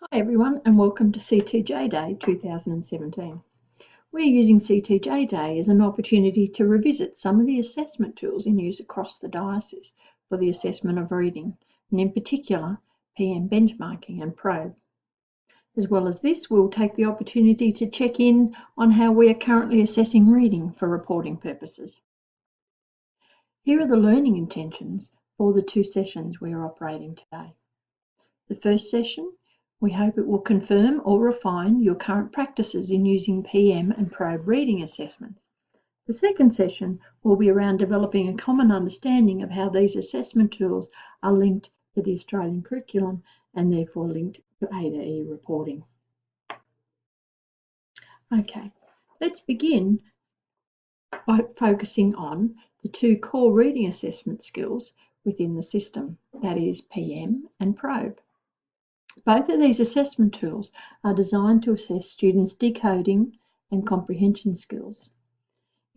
Hi everyone and welcome to CTJ Day 2017. We're using CTJ Day as an opportunity to revisit some of the assessment tools in use across the diocese for the assessment of reading, and in particular PM benchmarking and probe. As well as this, we'll take the opportunity to check in on how we are currently assessing reading for reporting purposes. Here are the learning intentions for the two sessions we are operating today. The first session, we hope it will confirm or refine your current practices in using PM and probe reading assessments. The second session will be around developing a common understanding of how these assessment tools are linked to the Australian curriculum and therefore linked to A-to-E reporting. Okay, let's begin by focusing on the two core reading assessment skills within the system, that is PM and probe. Both of these assessment tools are designed to assess students' decoding and comprehension skills.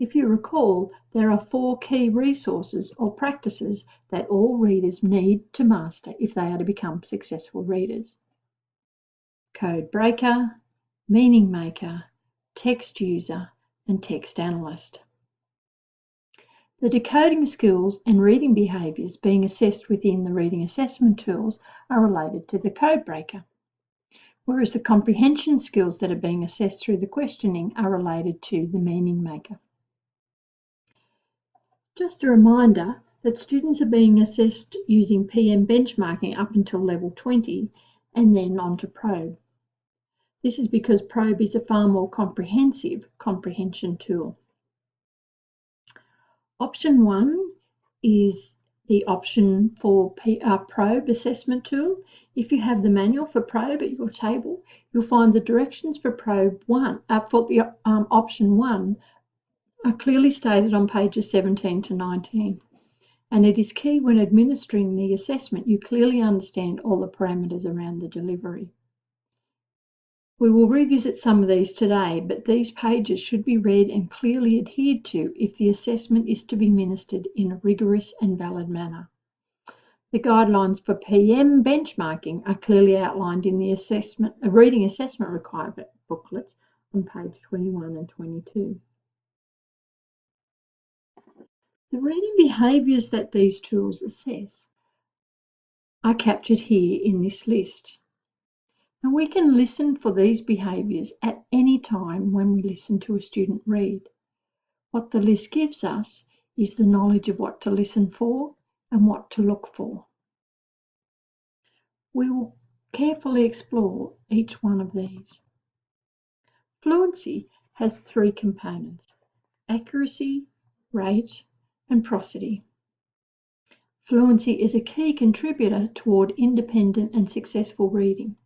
If you recall, there are 4 key resources or practices that all readers need to master if they are to become successful readers: code breaker, meaning maker, text user, and text analyst. The decoding skills and reading behaviours being assessed within the reading assessment tools are related to the code breaker, whereas the comprehension skills that are being assessed through the questioning are related to the meaning maker. Just a reminder that students are being assessed using PM benchmarking up until level 20 and then on to probe. This is because probe is a far more comprehensive comprehension tool. Option 1 is the option for probe assessment tool. If you have the manual for probe at your table, you'll find the directions for probe 1 for the option 1 are clearly stated on pages 17 to 19, and it is key when administering the assessment you clearly understand all the parameters around the delivery. We will revisit some of these today, but these pages should be read and clearly adhered to if the assessment is to be administered in a rigorous and valid manner. The guidelines for PM benchmarking are clearly outlined in the reading assessment requirement booklets on page 21 and 22. The reading behaviours that these tools assess are captured here in this list. And we can listen for these behaviours at any time when we listen to a student read. What the list gives us is the knowledge of what to listen for and what to look for. We will carefully explore each one of these. Fluency has 3 components: accuracy, rate, and prosody. Fluency is a key contributor toward independent and successful reading.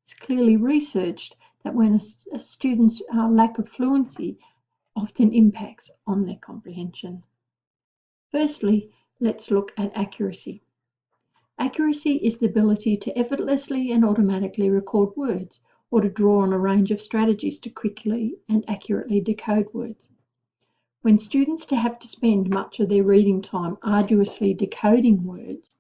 It's clearly researched that when a student's lack of fluency often impacts on their comprehension. Firstly, let's look at accuracy. Accuracy is the ability to effortlessly and automatically record words or to draw on a range of strategies to quickly and accurately decode words. When students have to spend much of their reading time arduously decoding words,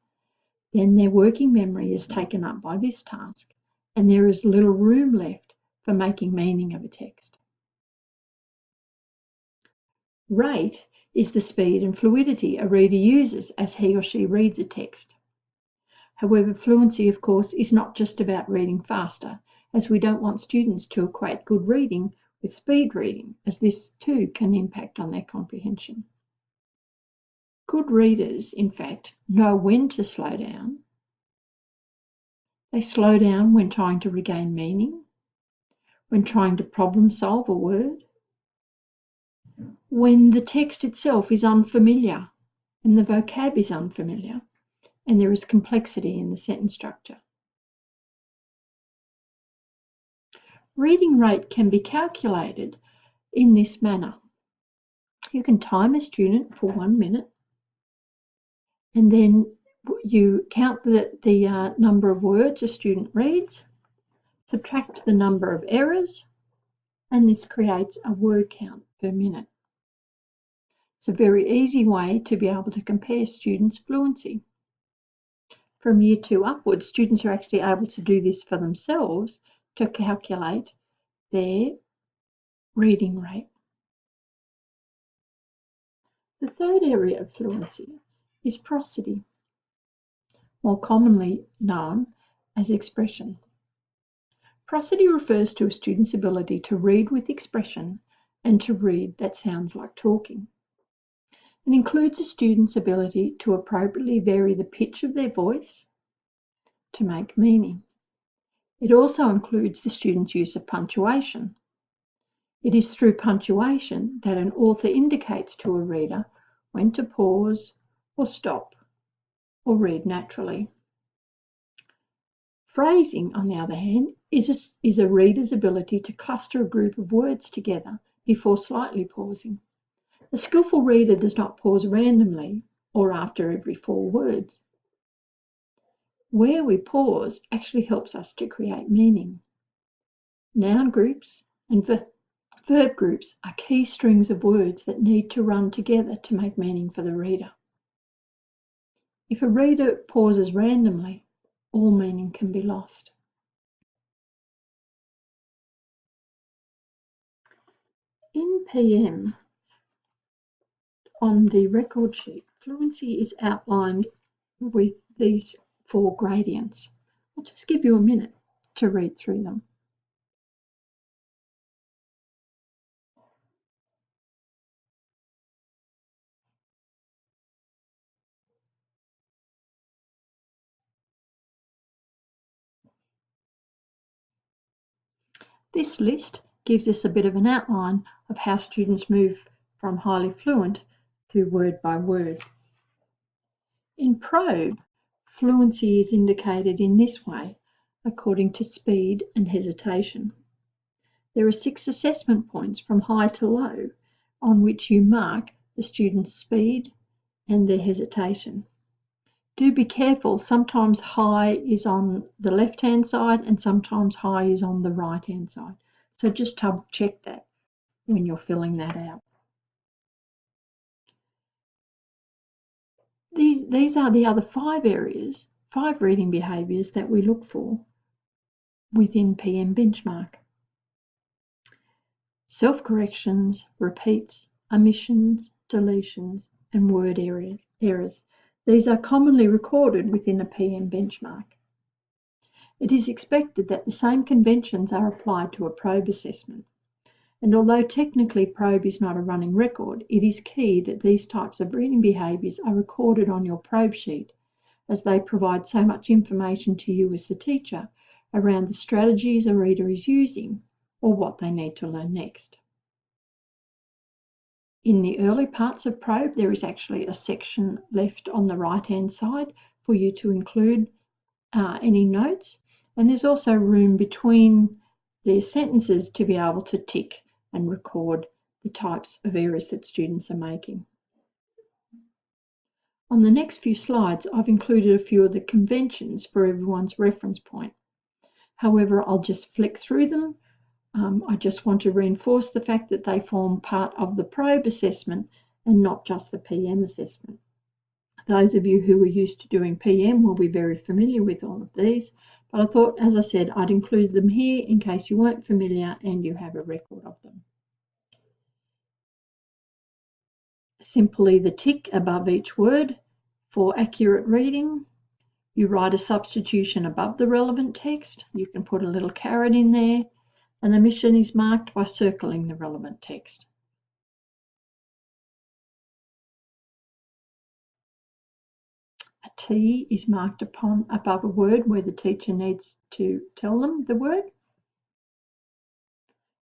then their working memory is taken up by this task, and there is little room left for making meaning of a text. Rate is the speed and fluidity a reader uses as he or she reads a text. However, fluency, of course, is not just about reading faster, as we don't want students to equate good reading with speed reading, as this too can impact on their comprehension. Good readers, in fact, know when to slow down. They slow down when trying to regain meaning, when trying to problem solve a word, when the text itself is unfamiliar and the vocab is unfamiliar and there is complexity in the sentence structure. Reading rate can be calculated in this manner. You can time a student for 1 minute, and then you count the number of words a student reads, subtract the number of errors, and this creates a word count per minute. It's a very easy way to be able to compare students' fluency. From Year 2 upwards, students are actually able to do this for themselves to calculate their reading rate. The third area of fluency is prosody, more commonly known as expression. Prosody refers to a student's ability to read with expression and to read that sounds like talking. It includes a student's ability to appropriately vary the pitch of their voice to make meaning. It also includes the student's use of punctuation. It is through punctuation that an author indicates to a reader when to pause or stop or read naturally. Phrasing, on the other hand, is a reader's ability to cluster a group of words together before slightly pausing. A skillful reader does not pause randomly or after every 4 words. Where we pause actually helps us to create meaning. Noun groups and verb groups are key strings of words that need to run together to make meaning for the reader. If a reader pauses randomly, all meaning can be lost. In PM, on the record sheet, fluency is outlined with these 4 gradients. I'll just give you a minute to read through them. This list gives us a bit of an outline of how students move from highly fluent to word by word. In probe, fluency is indicated in this way according to speed and hesitation. There are 6 assessment points from high to low on which you mark the student's speed and their hesitation. Do be careful, sometimes high is on the left-hand side and sometimes high is on the right-hand side. So just double check that when you're filling that out. These are the other 5 areas, 5 reading behaviours that we look for within PM benchmark. Self-corrections, repeats, omissions, deletions, and word errors. These are commonly recorded within a PM benchmark. It is expected that the same conventions are applied to a probe assessment. And although technically probe is not a running record, it is key that these types of reading behaviours are recorded on your probe sheet, as they provide so much information to you as the teacher around the strategies a reader is using or what they need to learn next. In the early parts of probe, there is actually a section left on the right-hand side for you to include any notes, and there's also room between the sentences to be able to tick and record the types of errors that students are making. On the next few slides, I've included a few of the conventions for everyone's reference point. However, I'll just flick through them. I just want to reinforce the fact that they form part of the probe assessment and not just the PM assessment. Those of you who are used to doing PM will be very familiar with all of these, but I thought, as I said, I'd include them here in case you weren't familiar and you have a record of them. Simply the tick above each word for accurate reading. You write a substitution above the relevant text. You can put a little caret in there. An omission is marked by circling the relevant text. A T is marked above a word where the teacher needs to tell them the word.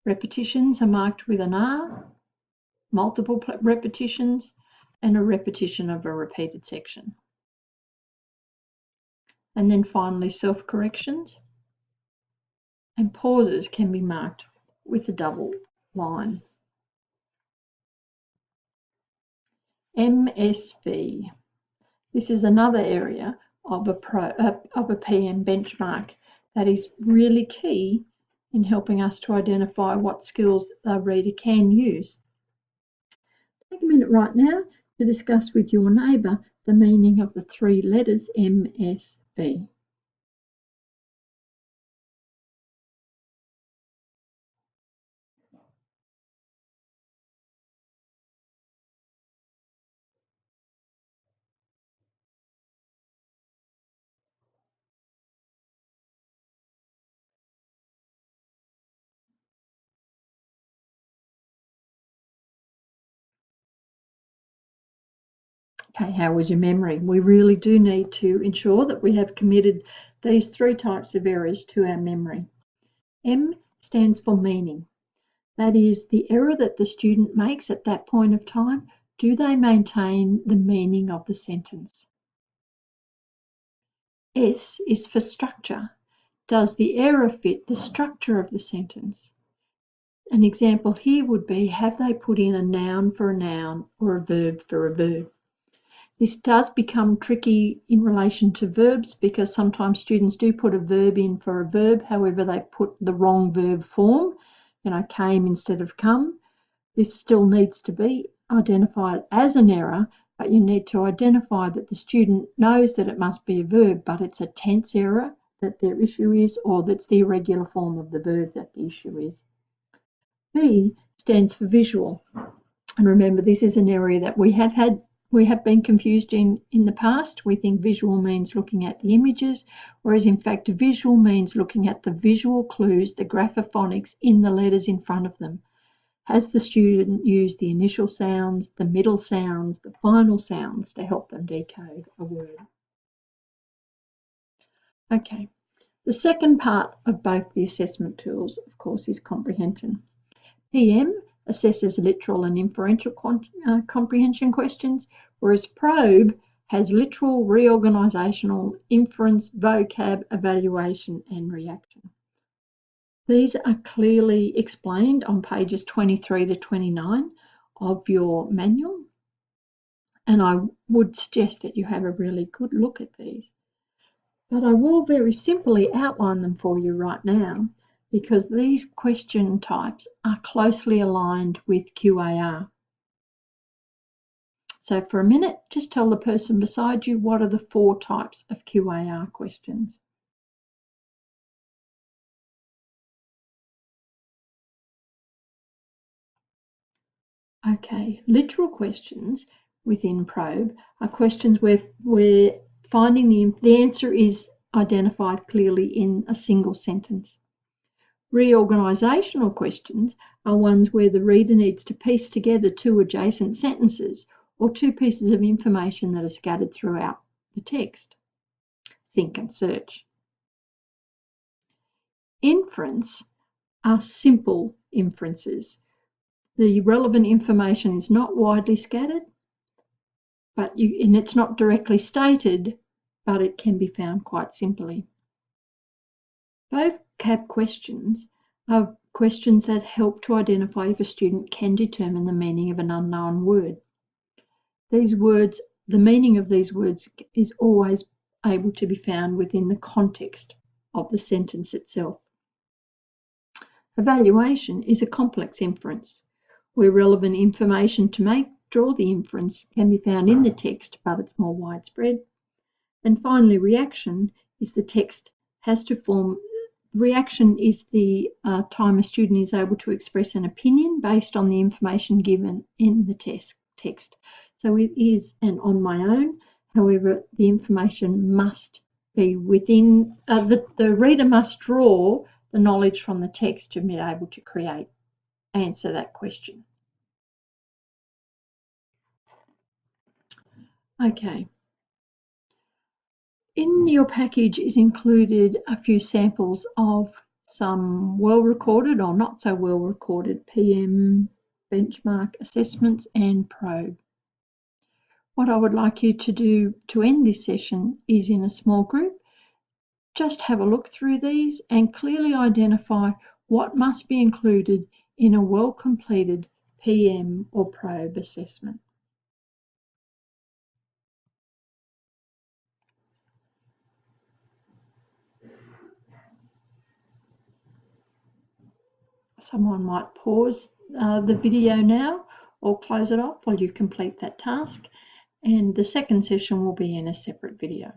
Repetitions are marked with an R, multiple repetitions, and a repetition of a repeated section. And then finally, self-corrections and pauses can be marked with a double line. MSV. This is another area of a PM benchmark that is really key in helping us to identify what skills a reader can use. Take a minute right now to discuss with your neighbour the meaning of the 3 letters MS B. Okay, how was your memory? We really do need to ensure that we have committed these 3 types of errors to our memory. M stands for meaning. That is the error that the student makes at that point of time. Do they maintain the meaning of the sentence? S is for structure. Does the error fit the structure of the sentence? An example here would be, have they put in a noun for a noun or a verb for a verb? This does become tricky in relation to verbs because sometimes students do put a verb in for a verb, however they put the wrong verb form, came instead of come. This still needs to be identified as an error, but you need to identify that the student knows that it must be a verb, but it's a tense error that their issue is, or that's the irregular form of the verb that the issue is. B stands for visual. And remember, this is an area that we have been confused in the past. We think visual means looking at the images, whereas in fact visual means looking at the visual clues, the graphophonics in the letters in front of them. Has the student used the initial sounds, the middle sounds, the final sounds to help them decode a word? Okay, the second part of both the assessment tools, of course, is comprehension. PM assesses literal and inferential comprehension questions, whereas probe has literal, reorganisational, inference, vocab, evaluation and reaction. These are clearly explained on pages 23 to 29 of your manual, and I would suggest that you have a really good look at these. But I will very simply outline them for you right now, because these question types are closely aligned with QAR. So for a minute, just tell the person beside you what are the 4 types of QAR questions. Okay, literal questions within probe are questions where we're finding the answer is identified clearly in a single sentence. Reorganisational questions are ones where the reader needs to piece together 2 adjacent sentences or 2 pieces of information that are scattered throughout the text. Think and search. Inference are simple inferences. The relevant information is not widely scattered, and it's not directly stated, but it can be found quite simply. Vocab questions are questions that help to identify if a student can determine the meaning of an unknown word. These words, the meaning of these words is always able to be found within the context of the sentence itself. Evaluation is a complex inference, where relevant information to draw the inference can be found in the text, but it's more widespread. And finally, reaction is the text has to form. Reaction is the time a student is able to express an opinion based on the information given in the text. So it is an on my own, however, the information must be within, the reader must draw the knowledge from the text to be able to answer that question. Okay. In your package is included a few samples of some well-recorded or not so well-recorded PM benchmark assessments and probe. What I would like you to do to end this session is, in a small group, just have a look through these and clearly identify what must be included in a well-completed PM or probe assessment. Someone might pause the video now or close it off while you complete that task, and the second session will be in a separate video.